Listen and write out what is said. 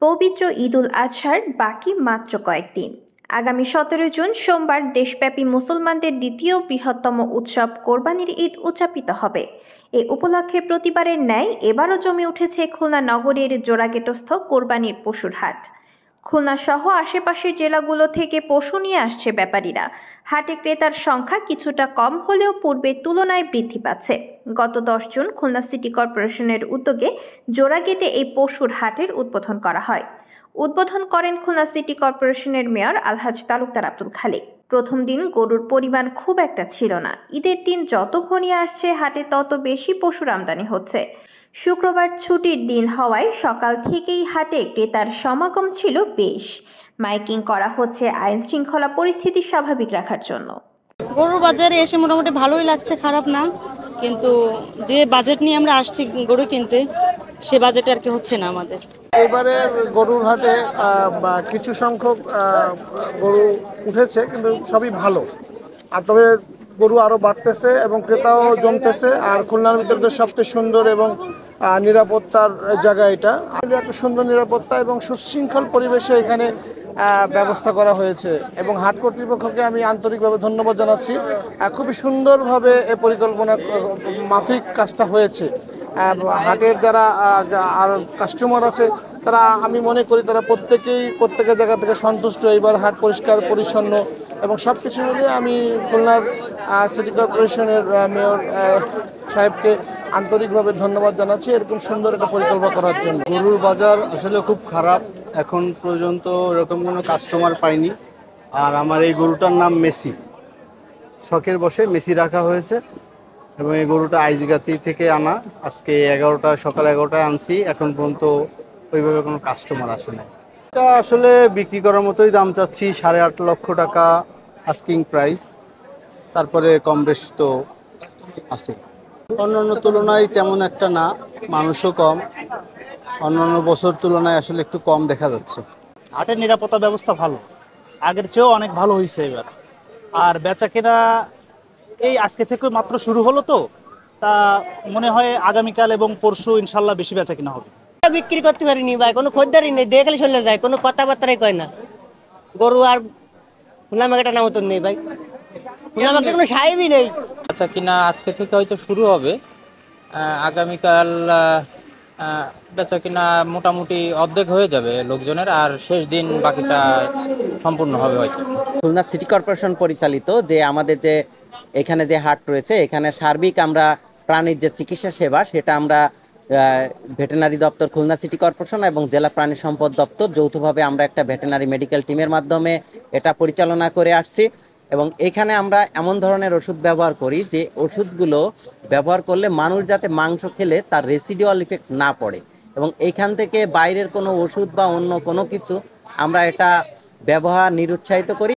পবিত্র ঈদুল আজহার বাকি মাত্র কয়েকদিন। আগামী 17 জুন সোমবার দেশব্যাপী মুসলমানদের দ্বিতীয় বৃহত্তম উৎসব কোরবানির ঈদ উদযাপিত হবে। এ উপলক্ষে প্রতিবারের ন্যায় এবারও জমে উঠেছে খুলনা নগরীর জোড়াগেটস্থ কোরবানির পশুর হাট। খুলনা সহ আশেপাশের জেলাগুলো থেকে পশু নিয়ে আসছে ব্যাপারীরা। হাটে ক্রেতার সংখ্যা কিছুটা কম হলেও পূর্বের তুলনায় বৃদ্ধি পাচ্ছে। গত 10 জুন খুলনা সিটি কর্পোরেশনের উদ্যোগে জোড়াগেটে এই পশুর হাটের উদ্বোধন করা হয়। উদ্বোধন করেন খুলনা সিটি কর্পোরেশনের মেয়র আলহাজ তালুকদার আব্দুল খালেক। প্রথম দিন গরুর পরিমাণ খুব একটা ছিল না। ঈদের দিন যত ঘনিয়ে আসছে হাটে তত বেশি পশুর আমদানি হচ্ছে। শুক্রবার ছুটির দিন হওয়ায় সকাল থেকেই হাটে ক্রেতার সমাগম ছিল বেশ। মাইকিং করা হচ্ছে আইন শৃঙ্খলা পরিস্থিতি স্বাভাবিক রাখার জন্য। গরুর বাজারে এসে মোটামুটি ভালোই লাগছে, খারাপ না, কিন্তু যে বাজেট নিয়ে আমরা আসছি গরু কিনতে সে বাজেট আর কি হচ্ছে না আমাদের। এবারে গরুর হাটে কিছু সংখ্যক গরু উঠেছে, কিন্তু সবই ভালো। আর তবে গরু আরও বাড়তেছে এবং ক্রেতাও জমতেছে। আর খুলনার ভিতরে সবচেয়ে সুন্দর এবং নিরাপত্তার জায়গা এটা। একটা সুন্দর নিরাপত্তা এবং সুশৃঙ্খল পরিবেশে এখানে ব্যবস্থা করা হয়েছে এবং হাট কর্তৃপক্ষকে আমি আন্তরিকভাবে ধন্যবাদ জানাচ্ছি। খুবই সুন্দরভাবে এ পরিকল্পনা মাফিক কাজটা হয়েছে। হাটের যারা আর কাস্টমার আছে তারা, আমি মনে করি তারা প্রত্যেকের জায়গা থেকে সন্তুষ্ট। এইবার হাট পরিষ্কার পরিচ্ছন্ন এবং সব কিছু মিলিয়ে আমি খুলনার সিটি কর্পোরেশনের মেয়র সাহেবকে আন্তরিকভাবে ধন্যবাদ জানাচ্ছি এরকম সুন্দর একটা পরিকল্পনা করার জন্য। গরুর বাজার আসলে খুব খারাপ, এখন পর্যন্ত এরকম কোনো কাস্টমার পাইনি। আর আমার এই গরুটার নাম মেসি, শখের বসে মেসি রাখা হয়েছে এবং এই গরুটা আইজগাতি থেকে আনা। আজকে সকাল 11টায় আনছি, এখন পর্যন্ত ওইভাবে কোনো কাস্টমার আসে নাই। এটা আসলে বিক্রি করার মতোই দাম চাচ্ছি, 8.5 লক্ষ টাকা আস্কিং প্রাইস। তারপরে কম বেশ তো আছে, অন্যান্য তুলনায় তেমন একটা না, মানুষও কম, অন্যান্য বছর তুলনায় আসলে একটু কম দেখা যাচ্ছে। হাটের নিরাপত্তা ব্যবস্থা ভালো, আগের চেয়েও অনেক ভালো হয়েছে এবার। আর বেচা কেনা এই আজকে থেকে মাত্র শুরু হলো, তো তা মনে হয় আগামীকাল এবং পরশু ইনশাল্লাহ বেশি বেচা কেনা হবে। বিক্রি করতে পারিনি ভাই, কোনো খদ্দারই নেই, দেখলে চলে যায়, কোনো কথাবার্তাই কয় না। গরু আর খুলামাকেটা নাম তো নেই ভাই, খুলামাকে কোনো সাহেবই নেই। বেচা কিনা আজকে থেকে হয়তো শুরু হবে, আগামীকাল বেচা কিনা মোটামুটি অর্ধেক হয়ে যাবে লোকজনের, আর শেষ দিন বাকিটা সম্পূর্ণ হবে হয়তো। খুলনা সিটি কর্পোরেশন পরিচালিত যে আমাদের যে এখানে যে হাট রয়েছে, এখানে সার্বিক আমরা প্রাণীর যে চিকিৎসা সেবা সেটা আমরা ভেটেনারি দপ্তর, খুলনা সিটি কর্পোরেশন এবং জেলা প্রাণী সম্পদ দপ্তর যৌথভাবে আমরা একটা ভেটেনারি মেডিকেল টিমের মাধ্যমে এটা পরিচালনা করে আসছি। এবং এখানে আমরা এমন ধরনের ওষুধ ব্যবহার করি যে ওষুধগুলো ব্যবহার করলে মানুষ যাতে মাংস খেলে তার রেসিডুয়াল ইফেক্ট না পড়ে, এবং এইখান থেকে বাইরের কোনো ওষুধ বা অন্য কোনো কিছু আমরা এটা ব্যবহার নিরুৎসাহিত করি।